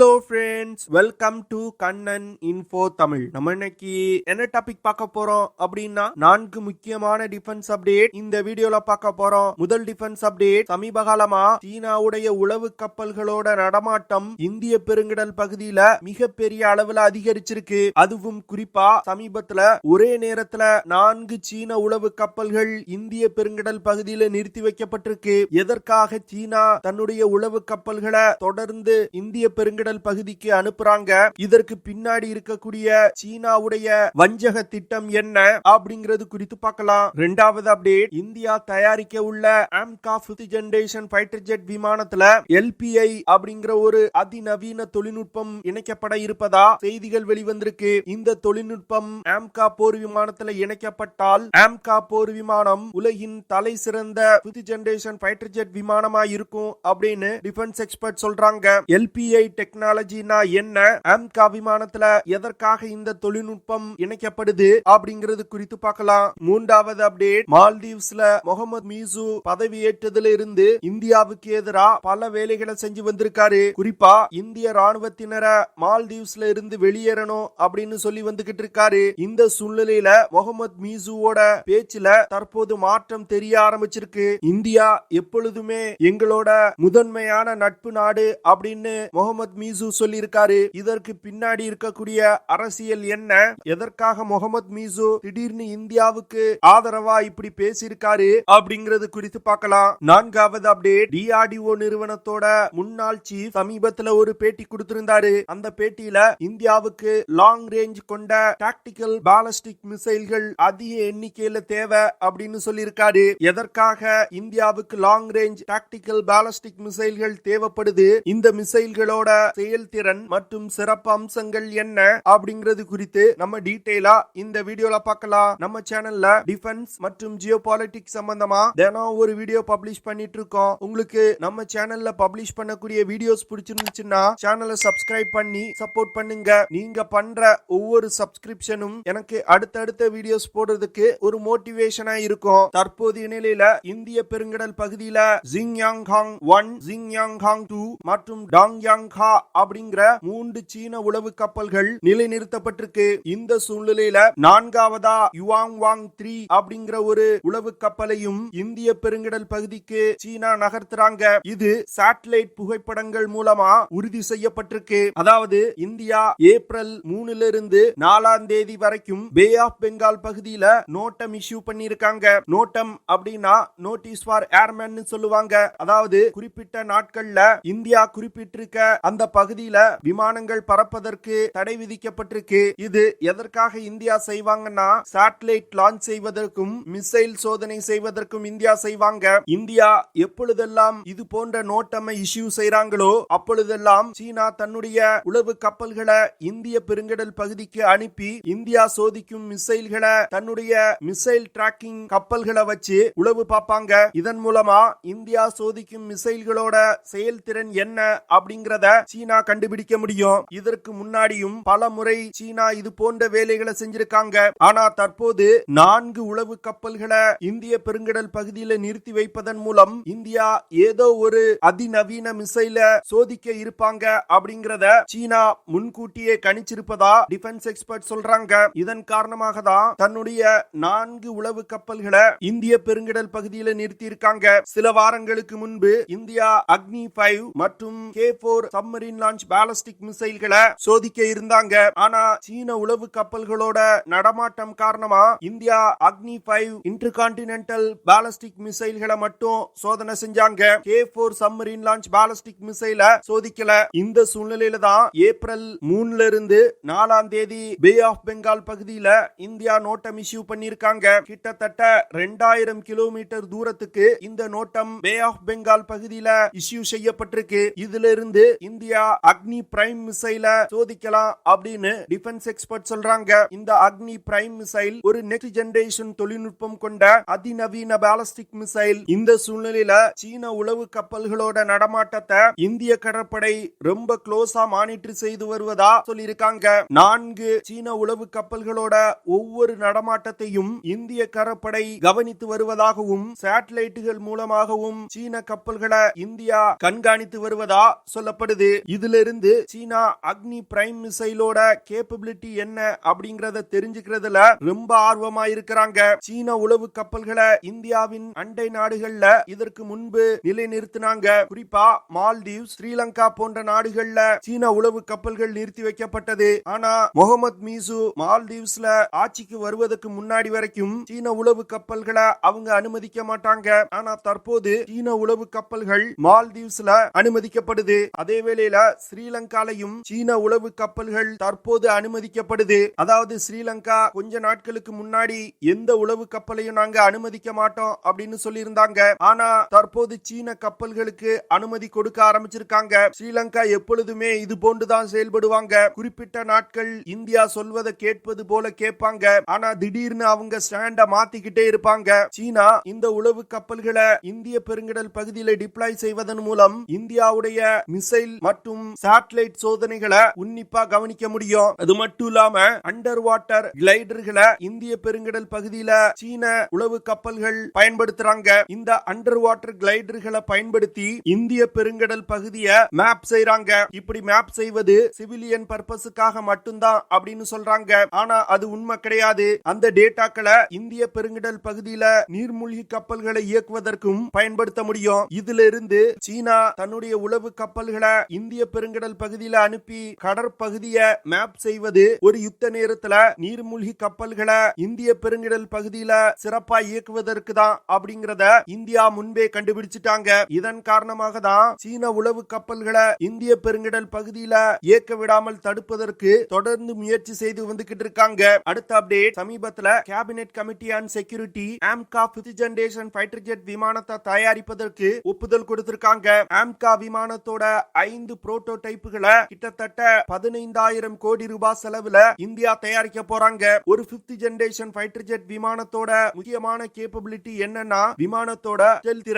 Hello friends, welcome to Kannan info Tamil. நம்ம இன்னைக்கு என்ன டாபிக் பார்க்க போறோம் அப்படின்னா 4 முக்கியமான டிஃபென்ஸ் அப்டேட் இந்த வீடியோல பார்க்க போறோம். முதல் டிஃபென்ஸ் அப்டேட், சமீப காலமா சீனாவுடைய உளவு கப்பல்களோட நடமாட்டம் இந்திய பெருங்கடல் பகுதியில மிகப்பெரிய அளவுல அதிகரிச்சிருக்கு. அதுவும் குறிப்பா சமீபத்துல ஒரே நேரத்துல 4 சீன உளவு கப்பல்கள் இந்திய பெருங்கடல் பகுதியில நிறுத்தி வைக்கப்பட்டிருக்கு. எதற்காக சீனா தன்னுடைய உளவு கப்பல்களை தொடர்ந்து இந்திய பெருங்கடல் பகுதிக்கு அனுப்புறாங்க? இதற்கு பின்னாடி இருக்கக்கூடிய சீனாவுடைய வஞ்சக திட்டம் என்ன அப்படிங்கிறது குறித்து பார்க்கலாம். இரண்டாவது அப்டேட், இந்தியா தயாரிக்க உள்ள AMCA 5th generation fighter jet விமானத்துல LPI அப்படிங்கிற ஒரு அதிநவீன தொழில்நுட்பம் இணைக்கப்பட இருப்பதா செய்திகள் வெளிவந்திருக்கு. இந்த தொழில்நுட்பம் ஆம்கா போர் விமானத்துல இணைக்கப்பட்டால் ஆம்கா போர் விமானம் உலகின் தலை சிறந்த 5th ஜெனரேஷன் ஃபைட்டர் ஜெட் விமானமா இருக்கும் அப்படின்னு டிஃபென்ஸ் எக்ஸ்பர்ட் சொல்றாங்க. LPI டெக்னாலஜினா என்ன, ஆம்கா விமானத்துல எதற்காக இந்த தொழில்நுட்பம் இணைக்கப்படுது அப்படிங்கிறது குறித்து பார்க்கலாம். மூன்றாவது அப்டேட், மால்தீவ்ஸ்ல முகமது மீசு பதவி ஏற்றதுல இருந்து இந்தியாவுக்கு எதிராக பல வேலைகளை செஞ்சு வந்திருக்காரு. குறிப்பா இந்திய ராணுவத்தினரை மால்தீவ்ஸ்ல இருந்து வெளியேறணும் அப்படின்னு சொல்லி வந்துகிட்டு இருக்காரு. இந்த சூழ்நிலையில முகமது மீசுவோட பேச்சுல தற்போது மாற்றம் தெரிய ஆரம்பிச்சிருக்கு. இந்தியா எப்பொழுதுமே எங்களோட முதன்மையான நட்பு நாடு அப்படின்னு முகமது மீசு சொல்லி இருக்காரு. இதற்கு பின்னாடி இருக்கக்கூடிய அரசியல் என்ன, எதற்காக முகமது மீசு திடீர்னு இந்தியாவுக்கு ஆதரவா இப்படி பேசியிருக்காரு அப்படிங்கிறது குறித்து பார்க்கலாம். நான்காவது அப்டேட், DRDO நிறுவனத்தோட முன்னாள் சீஃப் சமீபத்துல ஒரு பேட்டி கொடுத்திருந்தாரு. அந்த பேட்டியில இந்தியாவுக்கு லாங் ரேஞ்ச் கொண்ட டாக்டிக்கல் பாலிஸ்டிக் மிசைல்கள் அதிக எண்ணிக்கையில தேவை அப்படின்னு சொல்லியிருக்காரு. எதற்காக இந்தியாவுக்கு லாங் ரேஞ்ச் டாக்டிக்கல் பாலிஸ்டிக் மிசைல்கள் தேவைப்படுது, இந்த மிசைல்களோட செயல்திறன் மற்றும் சிறப்பு அம்சங்கள் என்ன அப்படிங்கிறது குறித்து நம்ம டீடைலா இந்த வீடியோல பார்க்கலாம். நம்ம சேனல்ல டிஃபென்ஸ் மற்றும் ஜியோபாலிட்டிக்ஸ் சம்பந்தமா தினம் ஒரு வீடியோ பப்ளிஷ் பண்ணிட்டு இருக்கோம். உங்களுக்கு நம்ம சேனல்ல பப்ளிஷ் பண்ணக்கூடிய வீடியோஸ் பிடிச்சிருந்துச்சுன்னா சேனலை சப்ஸ்கிரைப் பண்ணி சப்போர்ட் பண்ணுங்க. நீங்க பண்ற ஒவ்வொரு சப்ஸ்கிரிப்ஷனும் எனக்கு அடுத்தடுத்த வீடியோஸ் போடுறதுக்கு ஒரு மோட்டிவேஷனா இருக்கும். தற்போதைய நிலையில இந்திய பெருங்கடல் பகுதியில ஜிங்யாங்ஹாங் 1, ஜிங்யாங்ஹாங் 2 மற்றும் டாங்யாங்ஹா அப்படிங்கிற 3 சீன உளவு கப்பல்கள் நிலைநிறுத்தப்பட்டிருக்கு. இந்த சூழ்நிலையில நான்காவதா யுவாங்வாங் 3 அப்படிங்கிற ஒரு உளவு கப்பலையும் இந்திய பெருங்கடல் பகுதிக்கு சீனா நகர்த்துறாங்க. இது சேட்டலைட் புகைப்படங்கள் மூலமா உறுதி செய்யப்பட்டிருக்கு. அதாவது இந்தியா ஏப்ரல் 3 இருந்து 4 வரைக்கும் பே ஆஃப் பெங்கால் பகுதியில நோட்டம் இஷ்யூ பண்ணிருக்காங்க. நோட்டம் அப்படின்னா நோட்டீஸ் ஃபார் ஏர்மேன் சொல்லுவாங்க. அதாவது குறிப்பிட்ட நாட்கள்ல இந்தியா குறிப்பிட்டிருக்க அந்த பகுதியில விமானங்கள் பறப்பதற்கு தடை விதிக்கப்பட்டிருக்கு. இது எதற்காக இந்தியா செய்வாங்கன்னா சேட்டலைட் லான்ச் செய்வதற்கும் மிசைல் சோதனை செய்வதற்கும் இந்தியா செய்வாங்க. இந்தியா எப்பொழுதெல்லாம் இது போன்ற நோட்டமை இஷ்யூ செய்றாங்களோ அப்பொழுதெல்லாம் சீனா தன்னுடைய உளவு கப்பல்களை இந்திய பெருங்கடல் பகுதிக்கு அனுப்பி இந்தியா சோதிக்கும் மிசைல்களை தன்னுடைய மிசைல் டிராக்கிங் கப்பல்களை வச்சு உளவு பார்ப்பாங்க. இதன் மூலமா இந்தியா சோதிக்கும் மிசைல்களோட செயல்திறன் என்ன அப்படிங்கறத சீனா கண்டுபிடிக்க முடியும். இதற்கு முன்னாடியும் பல முறை சீனா இது போன்ற வேலைகளை செஞ்சிருக்காங்க. ஆனா தற்போது 4 உளவு கப்பல்களை இந்திய பெருங்கடல் பகுதியில நிறுத்தி வைப்பதன் மூலம் இந்தியா ஏதோ ஒரு அதிநவீன மிசைல சோதிக்க இருப்பாங்க அப்படிங்கறத சீனா முன்கூட்டியே கணிச்சிருப்பதா டிஃபென்ஸ் எக்ஸ்பர்ட் சொல்றாங்க. இதன் காரணமாக தான் தன்னுடைய 4 உளவு கப்பல்களை இந்திய பெருங்கடல் பகுதியில நிறுத்தி இருக்காங்க. சில வாரங்களுக்கு முன்பு இந்தியா அக்னி 5 மற்றும் K4 சப்மரீன் லான்ச் பாலிஸ்டிக் மிசைல்களை சோதிக்க இருந்தாங்க. ஆனா சீன உளவு கப்பல்களோட நடமாட்டம் காரணமா இந்தியா அக்னி 5 இன்டர்கான்டினென்டல் பாலிஸ்டிக் மிசைல்களை மட்டும் சோதனை செஞ்சாங்க. K4 சப்மரீன் லான்ச் பாலிஸ்டிக் மிசைல சோதிக்கல. இந்த சூழ்நிலையில தான் ஏப்ரல் 3 இருந்து 4 பே ஆஃப் பெங்கால் பகுதியில இந்தியா நோட்டம் இஷ்யூ பண்ணிருக்காங்க. கிட்டத்தட்ட 2000 கிலோமீட்டர் தூரத்துக்கு இந்த நோட்டம் பே ஆஃப் பெங்கால் பகுதியில இஷ்யூ செய்யப்பட்டிருக்கு. இதுல இருந்து இந்தியா அக்னி பிரைம் மிசைல சோதிக்கலாம் அப்படின்னு டிஃபென்ஸ் எக்ஸ்பர்ட் சொல்றாங்க. இந்த அக்னி பிரைம் மிசைல் ஒரு நெக்ஸ்ட் ஜெனரேஷன் தொழில்நுட்பம் கொண்ட அதிநவீன பாலிஸ்டிக் மிசைல். இந்த சூழ்நிலையில சீன உளவு கப்பல்களோட நடமாட்டத்தை இந்திய கடற்படை ரொம்ப க்ளோஸா மானிட்டர் செய்து வருவதா சொல்லியிருக்காங்க. 4 சீன உளவு கப்பல்களோட ஒவ்வொரு நடமாட்டத்தையும் இந்திய கடற்படை கவனித்து வருவதாகவும் சேட்டலைட்டுகள் மூலமாகவும் சீன கப்பல்களை இந்தியா கண்காணித்து வருவதா சொல்லப்படுது. இதுல இருந்து சீனா அக்னி பிரைம் மிசைலோட கேப்பபிலிட்டி என்ன அப்படிங்கறத தெரிஞ்சுக்கிறதுல ரொம்ப ஆர்வமா இருக்கிறாங்க. சீன உளவு கப்பல்களை இந்தியாவின் அண்டை நாடுகள்ல இதற்கு முன்பு நிலைநிறுத்தினாங்க. குறிப்பா மால்தீவ்ஸ், ஸ்ரீலங்கா போன்ற நாடுகள்ல சீன உளவு கப்பல்கள் நிறுத்தி வைக்கப்பட்டது. ஆனா முகமது மீசு மால்தீவ்ஸ்ல ஆட்சிக்கு வருவதற்கு முன்னாடி வரைக்கும் சீன உளவு கப்பல்களை அவங்க அனுமதிக்க மாட்டாங்க. ஆனா தற்போது சீன உளவு கப்பல்கள் மால்தீவ்ஸ்ல அனுமதிக்கப்படுது. அதே வேளையில ஸ்ரீலங்காலையும் சீன உளவு கப்பல்கள் தற்போது அனுமதிக்கப்படுது. அதாவது ஸ்ரீலங்கா கொஞ்ச நாட்களுக்கு முன்னாடி எந்த உளவு கப்பலையும் நாங்க அனுமதிக்க மாட்டோம் அப்படின்னு சொல்லி இருந்தாங்க. ஆனா தற்போது சீன கப்பல்களுக்கு அனுமதி கொடுக்க ஆரம்பிச்சிருக்காங்க. ஸ்ரீலங்கா எப்பொழுதுமே இது போன்றுதான் செயல்படுவாங்க. குறிப்பிட்ட நாட்கள் இந்தியா சொல்வதை கேட்பது போல கேட்பாங்க. ஆனா திடீர்னு அவங்க ஸ்டாண்ட மாத்திக்கிட்டே இருப்பாங்க. சீனா இந்த உளவு கப்பல்களை இந்திய பெருங்கடல் பகுதியில் டிப்ளாய் செய்வதன் மூலம் இந்தியாவுடைய மிசைல் மற்றும் சேட்டலைட் சோதனைகளை உன்னிப்பா கவனிக்க முடியும். அது மட்டும் இல்லாம அண்டர் வாட்டர் கிளைடர்களை இந்திய பெருங்கடல் பகுதியில சீன உளவு கப்பல்கள் பயன்படுத்துறாங்க. இந்த அண்டர் வாட்டர் கிளைடர்களை பயன்படுத்தி இந்திய பெருங்கடல் பகுதியை மேப் செய்றாங்க. இப்படி மேப் செய்வது சிவிலியன் பர்பஸுக்காக மட்டும்தான் அப்படின்னு சொல்றாங்க. ஆனா அது உண்மை கிடையாது. அந்த டேட்டாக்களை இந்திய பெருங்கடல் பகுதியில நீர்மூழ்கி கப்பல்களை இயக்குவதற்கும் பயன்படுத்த முடியும். இதுல இருந்து சீனா தன்னுடைய உளவு கப்பல்களை இந்திய பெருங்கடல் பகுதியில அனுப்பி கடற்பகுதியை மேப் செய்வது ஒரு யுத்த நேரத்துல நீர்மூழ்கி கப்பல்களை இந்திய பெருங்கடல் பகுதியில சிறப்பா இயக்குவதற்கு தான் அப்படிங்கறத இந்தியா முன்பே கண்டுபிடிச்சிட்டாங்க. இதன் காரணமாக தான் சீன உளவு கப்பல்களை இந்திய பெருங்கடல் பகுதியில இயக்க விடாமல் தடுப்பதற்கு தொடர்ந்து முயற்சி செய்து வந்துகிட்டு இருக்காங்க. அடுத்த அப்டேட், சமீபத்துல cabinet committee on security AMCA 5th generation fighter jet விமானத்தை தயாரிப்பதற்கு ஒப்புதல் கொடுத்திருக்காங்க. ஆம்கா விமானத்தோட 5 புரோட்டோடைப்புகளை கிட்டத்தட்ட 15,000 கோடி ரூபாய் செலவுல இந்தியா தயாரிக்க போறாங்க. ஒரு 5th ஜெனரேஷன் ஃபைட்டர் ஜெட் விமானத்தோட முக்கியமான கேப்பபிலிட்டி என்னன்னா விமானத்தோட ஸ்டெல்த்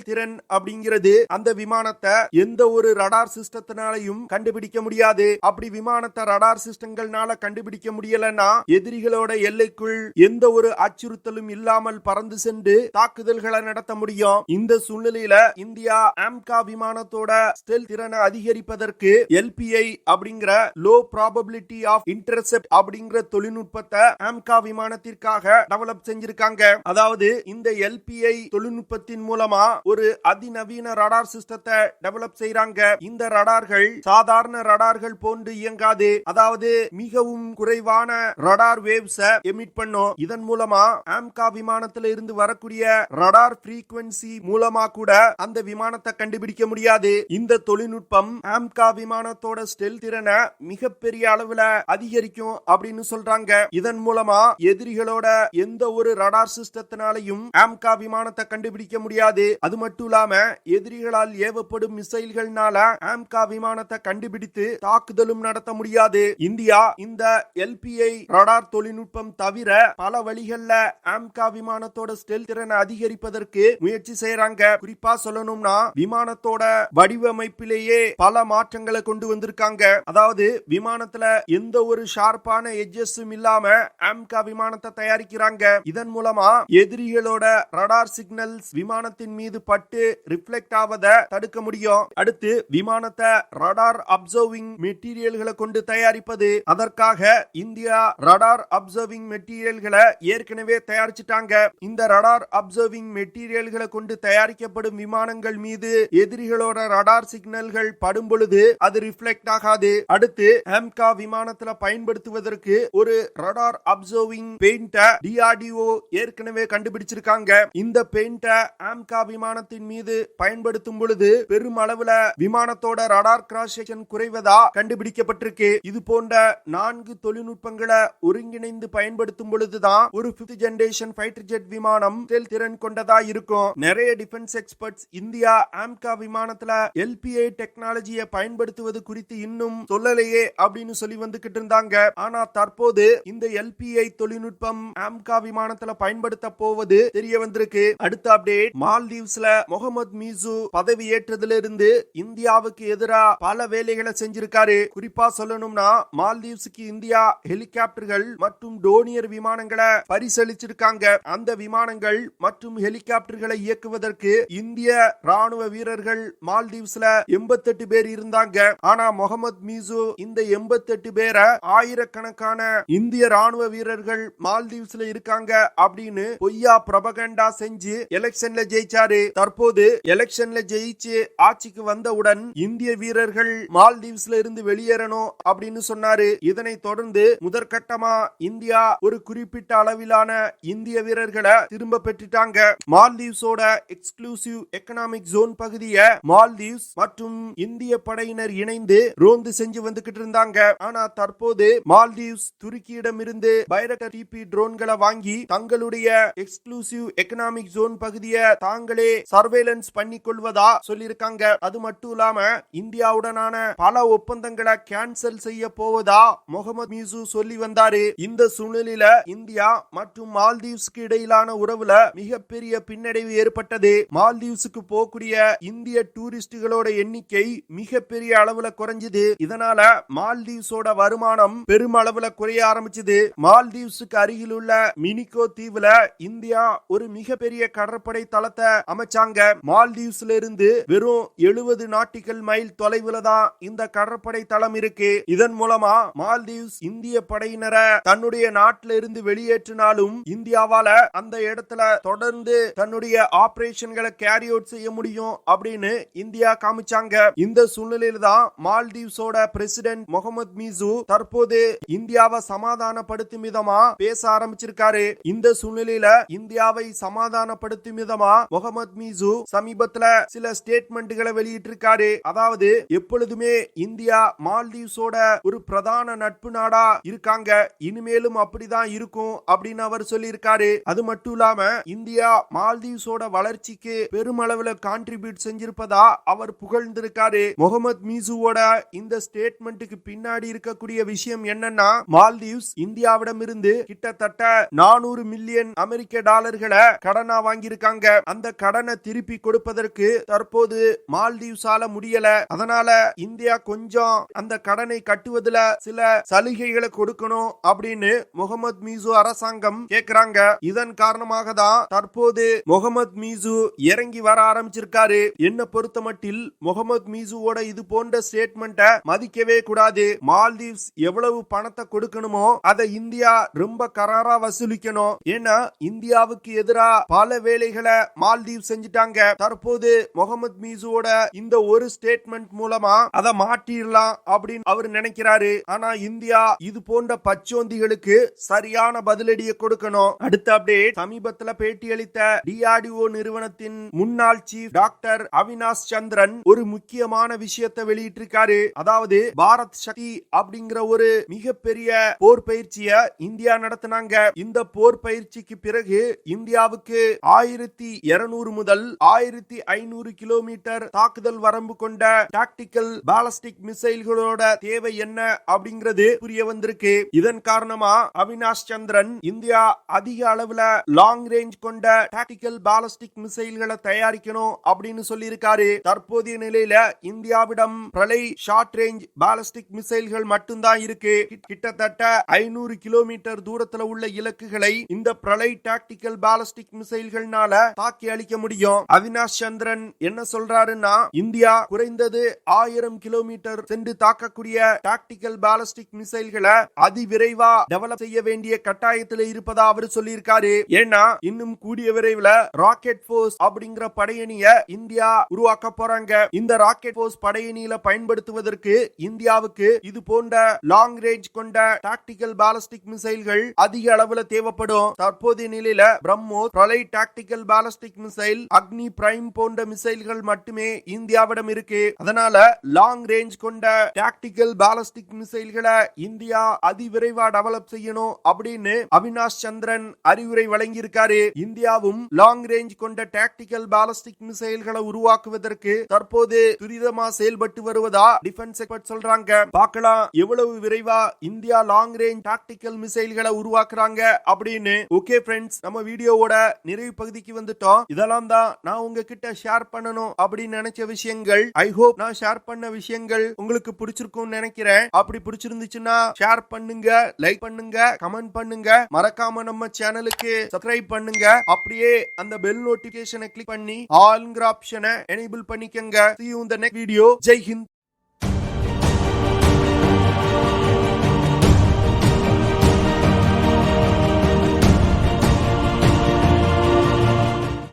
திறன் அப்படிங்கிறது. அந்த விமானத்தை எந்த ஒரு ரடார் சிஸ்டத்தினாலையும் கண்டுபிடிக்க முடியாது. அப்படி விமானத்தை ரடார் சிஸ்டங்கள்னால கண்டுபிடிக்க முடியலன்னா எதிரிகளோட எல்லைக்குள் எந்த ஒரு அச்சுறுத்தலும் இல்லாமல் பறந்து சென்று தாக்குதல்களை நடத்த முடியும். இந்த சூழ்நிலையில இந்தியா ஆம்கா விமானத்தோட ஸ்டெல்த் திறனை அதிகரிப்பதற்கு LPI அப்படிங்கிற லோ ப்ராபபிலிட்டி ஆஃப் இன்டர்செப்ட் அப்படிங்கிற தொழில்நுட்பத்தை ஆம்கா விமானத்திற்காக டெவலப் செஞ்சிருக்காங்க. அதாவது இந்த LPI தொழில்நுட்பத்தின் மூலமா ஒரு அதிநவீன ரடார் சிஸ்டத்தை டெவலப் செய்றாங்க. இந்த ரடார்கள் சாதாரண ரடார்கள் போன்று இயங்காது. அதாவது மிகவும் குறைவான ரடார் வேவ்ஸ் எமிட் பண்ணும். இதன் மூலமா ஆம்கா விமானத்துல இருந்து வரக்கூடிய ரடார் ஃப்ரீக்வன்சி மூலமா கூட அந்த விமானத்தை கண்டுபிடிக்க முடியாது. இந்த தொழில்நுட்பம் ஆம்கா விமானத்தோட ஸ்டெல்த் திறனை மிகப்பெரிய அளவுல அதிகரிக்கும் அப்படின்னு சொல்றாங்க. இதன் மூலமா எதிரிகளோட எந்த ஒரு ரடார் சிஸ்டத்தினாலையும் ஆம்கா விமானத்தை கண்டுபிடிக்க முடியாது. அது மட்டும் இல்லாம எதிரிகளால் ஏவப்படும் மிசைல்கள்னால ஆம்கா விமானத்தை கண்டுபிடித்து தாக்குதலும் நடத்த முடியாது. இந்தியா இந்த LPI ரடார் தொழில்நுட்பம் தவிர பல வழிகள்ல ஆம்கா விமானத்தோட ஸ்டெல்த் திறனை அதிகரிப்பதற்கு முயற்சி செய்யறாங்க. குறிப்பா சொல்லணும்னா விமானத்தோட வடிவமைப்பிலேயே பல மாற்றங்களை கொண்டு வந்திருக்காங்க. அதாவது விமானத்துல எந்த ஒரு ஷார்ப்பான எட்ஜஸும் இல்லாம ஆம்கா விமானத்தை தயாரிக்கிறாங்க. இதன் மூலமா எதிரிகளோட ரடார் சிக்னல்ஸ் விமானத்தின் மீது பட்டு ரிஃப்ளெக்ட் ஆவதை தடுக்க முடியும். அடுத்து விமானத்தை ரடார் அப்சர்விங் மெட்டீரியல்களை கொண்டு தயாரிப்பது. அதற்காக இந்தியா ரடார் அப்சர்விங் மெட்டீரியல்களை ஏற்கனவே தயாரிச்சிட்டாங்க. இந்த ரடார் அப்சர்விங் மெட்டீரியல்களை கொண்டு தயாரிக்கப்படும் விமானங்கள் மீது எதிரிகளோட ரடார் சிக்னல்கள் படும் பொழுது அது ரிஃப்ளெக்ட் ஆகாது. அடுத்து ஆம்கா விமானத்துல பயன்படுத்துவதற்கு ஒரு ரடார் அப்சர்விங் பெயிண்ட DRDO ஏற்கனவே கண்டுபிடிச்சிருக்காங்க. இந்த பெயிண்ட ஆம்கா விமானத்தின் மீது பயன்படுத்தும் பொழுது பெரும் அளவுல விமானத்தோட ரடார் கிராஸ் செக்ஷன் குறைவதா கண்டுபிடிக்கப்பட்டிருக்கு. இது போன்ற 4 தொழில்நுட்பங்களை ஒருங்கிணைந்து பயன்படுத்தும் பொழுதுதான் ஒரு 5th ஜெனரேஷன் ஃபைட்டர் ஜெட் விமானம் ஸ்டெல்த் திறன் கொண்டதா இருக்கும். நிறைய டிஃபென்ஸ் எக்ஸ்பர்ட்ஸ் இந்தியா ஆம்கா விமானத்துல LPI டெக்னாலஜியை பயன்படுத்துவது குறித்து இன்னும் சொல்லலையே அப்படின்னு சொல்லி வந்துகிட்டு இருந்தாங்க. ஆனா தற்போது இந்த LPI தொழில்நுட்பம் ஆம்கா விமானத்துல பயன்படுத்த போவது தெரிய வந்திருக்கு. அடுத்த அப்டேட், மால்தீவ்ஸ்ல முகமது மீசு பதவி ஏற்றதிலிருந்து இந்தியாவுக்கு எதிராக பல வேலைகளை செஞ்சிருக்காரு. குறிப்பா சொல்லணும்னா மால்தீவ்ஸ்க்கு இந்தியா ஹெலிகாப்டர்கள் மற்றும் டோனியர் விமானங்களை பரிசளிச்சிருக்காங்க. அந்த விமானங்கள் மற்றும் ஹெலிகாப்டர்களை இயக்குவதற்கு இந்திய ராணுவ வீரர்கள் மால்தீவ்ஸ்ல 88 பேர் இருந்தாங்க. ஆனா முகமது மீசு இந்த 88 பேரை ஆயிரக்கணக்கான இந்திய ராணுவ வீரர்கள் மால்தீவ்ஸ்ல இருக்காங்க அப்படின்னு பொய்யா ப்ரொபகண்டா செஞ்சு எலெக்ஷன்ல ஜெயிச்சாரு. தற்போது எலெக்ஷன்ல ஜெயிச்சு ஆட்சிக்கு வந்தவுடன் இந்திய வீரர்கள் மால்தீவ்ஸ்ல இருந்து வெளியேறணும் அப்படின்னு சொன்னாரு. இதனை தொடர்ந்து முதற்கட்டமா இந்தியா ஒரு குறிப்பிட்ட அளவிலான இந்திய வீரர்களை திரும்ப பெற்றுட்டாங்க. மால்தீவ்ஸோட எக்ஸ்க்ளூசிவ் எக்கனாமிக் ஜோன் பகுதியை மால்தீவ்ஸ் மற்றும் இந்திய படையினர் இணைந்து ரோந்து செஞ்சு வந்துகிட்டு இருந்தாங்க. ஆனா தற்போது மால்தீவ்ஸ் துருக்கியிடம் இருந்து பைரக்டர் டிபி ட்ரோன்களை வாங்கி தங்களுடைய எக்ஸ்க்ளூசிவ் எக்கனாமிக் ஜோன் பகுதியை தாங்களே சர்வேலன்ஸ் பண்ணி கொள்வதா சொல்லியிருக்காங்க. அது மட்டும் இல்லாம இந்தியாவுடனான பல ஒப்பந்தங்களை கேன்சல் செய்ய போவதா முகமது மீசு சொல்லி வந்தாரு. இந்த சூழ்நிலையில இந்தியா மற்றும் மால்தீவ்ஸ்க்கு இடையிலான உறவுல மிகப்பெரிய பின்னடைவு ஏற்பட்டது. மால்தீவ்ஸுக்கு போகக்கூடிய இந்திய டூரிஸ்டுகளோட எண்ணிக்கை மிகப்பெரிய அளவுல குறைஞ்சது. இதனால மால்தீவ்ஸோட வருமானம் பெருமளவுல குறைய ஆரம்பிச்சது. மால்தீவ்ஸுக்கு அருகில் உள்ள மினிகோ தீவுல இந்தியா ஒரு மிகப்பெரிய கடற்படை தளத்தை அமைச்சாங்க. மால்தீவ்ஸ்ல இருந்து வெறும் 70 நாட்டிக்கல் மைல் தொலைவுல தான் இந்த கடற்படை தளம் இருக்கு. இதன் மூலமா மால்தீவ்ஸ் இந்திய படையினரை தன்னுடைய நாட்டில இருந்து வெளியேற்றினாலும் இந்தியாவால அந்த இடத்துல தொடர்ந்து தன்னுடைய ஆபரேஷன்களை கேரி அவுட் செய்ய முடியும் அப்படின்னு இந்தியா காமிச்சாங்க. இந்த சூழ்நிலையில தான் மால்தீவ்ஸோட பிரசிடென்ட் முகமது மீசு தற்போது இந்தியாவை சமாதானப்படுத்தும் விதமா பேச ஆரம்பிச்சிருக்காரு. இந்த சூழ்நிலையில இந்தியாவை சமாதானப்படுத்தும் விதமா முகமது மீசு சமீபத்துல சில ஸ்டேட்மெண்ட்களை வெளியிட்டிருக்காரு. அதாவது எப்பொழுதுமே இந்தியா மால்தீவ்ஸோட ஒரு பிரதான நட்பு நாடா இருக்காங்க, இனிமேலும் அப்படிதான் இருக்கும் அப்படின்னு அவர் சொல்லியிருக்காரு. அது மட்டும் இல்லாம இந்தியா மால்தீவ்ஸோட வளர்ச்சிக்கு பெருமளவுல கான்ட்ரிபியூட் செஞ்சிருப்பதா அவர் புகழ்ந்திருக்காரு. முகமது மீசுவோட இந்த ஸ்டேட்மெண்ட்டுக்கு பின்னாடி இருக்கக்கூடிய விஷயம் என்னன்னா, மால்தீவ்ஸ் இந்தியாவிடம் இருந்து கிட்டத்தட்ட 400 மில்லியன் அமெரிக்க டாலர்களை கடனா வாங்கியிருக்காங்க. அந்த கடனை திருப்பி கொடுப்பதற்கு தற்போது மால்தீவ்ஸால முடியல. அதனால இந்தியா கொஞ்சம் அந்த கடனை கட்டுவதில் சில சலுகைகளை கொடுக்கணும் அப்படின்னு முகமது மீசு அரசாங்கம் கேக்குறாங்க. இதன் காரணமாக தான் தற்போது முகமது மீசு இறங்கி வர ஆரம்பிச்சிருக்காரு. என்ன பொறுத்த மட்டில் முகமது மீசுவோட இது போன்ற ஸ்டேட்மெண்ட்டை மதிக்கவே கூடாது. மால்தீவ்ஸ் எவ்வளவு பணத்தை கொடுக்கணுமோ அதை இந்தியா ரொம்ப கராரா வசூலிக்கணும். ஏன்னா இந்தியாவுக்கு எதிரா பல வேலைகளை மால்தீவ் செஞ்சிட்டாங்க. தற்போது முகமது மீசுவோட இந்த ஒரு ஸ்டேட்மெண்ட் மூலமா அதை மாற்றிடலாம் அப்படின்னு அவர் நினைக்கிறாரு. ஆனா இந்தியா இது போன்ற பச்சோந்திகளுக்கு சரியான பதிலடியை கொடுக்கணும். அடுத்த அப்டேட், சமீபத்துல பேட்டியளித்த டிஆர்டிஓ நிறுவனத்தின் முன்னாள் சீஃப் டாக்டர் அவினாஷ் சந்திரன் ஒரு முக்கியமான விஷயத்தை வெளியிட்டிருக்காரு. அதாவது பாரத் சக்தி அப்படிங்கிற ஒரு மிகப்பெரிய போர் பயிற்சியை இந்தியா நடத்தினாங்க. இந்த போர் பயிற்சிக்கு பிறகு இந்தியாவுக்கு 1200 முதல் 1500 கிலோமீட்டர் தாக்குதல் வரம்பு கொண்ட டாக்டிக்கல் பாலஸ்டிக் மிசைல்களோட தேவை என்ன அப்படிங்கிறது புரிய வந்திருக்கு. இதன் காரணமா அவினாஷ் சந்திரன் இந்தியா அதிக அளவுல லாங் ரேஞ்ச் கொண்ட டாக்டிக்கல் பாலஸ்டிக் மிசைல்களை தயாரிக்கணும் அப்படின்னு சொல்லியிருக்காரு. தற்போதைய நிலையில இந்தியாவிடம் பிரலை ஷார்ட் ரேஞ்ச் பாலஸ்டிக் மிசைல்கள் மட்டும்தான் இருக்கு. கிட்டத்தட்ட 500 கிலோமீட்டர் தூரத்துல உள்ள இலக்குகளை இந்த பிரலை டாக்டிக்கல் பாலஸ்டிக் மிசைல்கள்னால தாக்கி அளிக்க முடியும். அவினாஷ் சந்திரன் என்ன சொல்றாருன்னா, இந்தியா குறைந்தது 1000 கிலோமீட்டர் சென்று தாக்கக்கூடிய டாக்டிக்கல் பாலஸ்டிக் மிசைல்களை அதிவிரைவா டெவலப் செய்ய வேண்டிய கட்டாயத்தில் இருப்பதா அவர் சொல்லியிருக்காரு. ஏன்னா இன்னும் கூடிய விரைவில் ராக்கெட் போர்ஸ் அப்படிங்கிற படையணிய இந்தியா உருவாக்க போறாங்க. இந்த ராக்கெட் போர்ஸ் படையணியில பயன்படுத்துவதற்கு இந்தியாவுக்கு இது போன்ற லாங் ரேஞ்ச் கொண்ட டாக்டிக்கல் பாலஸ்டிக் மிசைல்கள் அதிக அளவுல தேவைப்படும். தற்போதைய நிலையில பிரம்மோஸ், பிரலை டாக்டிக்கல் பாலஸ்டிக் மிசைல், அக்னி பிரைம் போன்ற மிசைல்கள் மட்டுமே இந்தியாவிடம் இருக்கு. அதனால லாங் ரேஞ்ச் கொண்ட டாக்டிக்கல் பாலஸ்டிக் மிசைல்களை இந்தியா அதிவிரைவா டெவலப் செய்யணும் அப்படின்னு அவினாஷ் சந்திரன் அறிவுரை வழங்கியிருக்காரு. இந்தியாவும் லாங் ரேஞ்ச் கொண்ட டாக்டிக்கல் பாலஸ்டிக் மிசைல்களை உருவாக்குவதற்கு தற்போது துரிதமா செயல்பட்டு வருவதா டிஃபென்ஸ் எக்ஸ்பர்ட் சொல்றாங்க. பார்க்கலாம் எவ்வளவு விரைவா இந்தியா லாங் ரேஞ்ச் டாக்டிக்கல் மிசைல்களை உருவாக்குறாங்க அப்படின்னு. ஓகே ஃப்ரெண்ட்ஸ், நம்ம வீடியோவோட நிறைவு பகுதிக்கு வந்துட்டோம். இதெல்லாம் தான் நான் உங்ககிட்ட ஷேர் பண்ணணும் அப்படின்னு நினைச்ச விஷயங்கள். ஐ ஹோப் நான் ஷேர் பண்ண விஷயங்கள் உங்களுக்கு பிடிச்சிருக்கும் நினைக்கிறேன். அப்படி பிடிச்சிருந்துச்சுன்னா ஷேர் பண்ணுங்க, லைக் பண்ணுங்க, கமெண்ட் பண்ணுங்க. மறக்காம நம்ம சேனலுக்கு சப்ஸ்கிரைப் பண்ணுங்க. அப்படியே அந்த பெல் நோட்டிபிகேஷனை கிளிக் பண்ணி ஆல்ங்கிற ஆப்ஷனை எனேபிள் பண்ணிக்கங்க. See you in the next video. Jai Hind.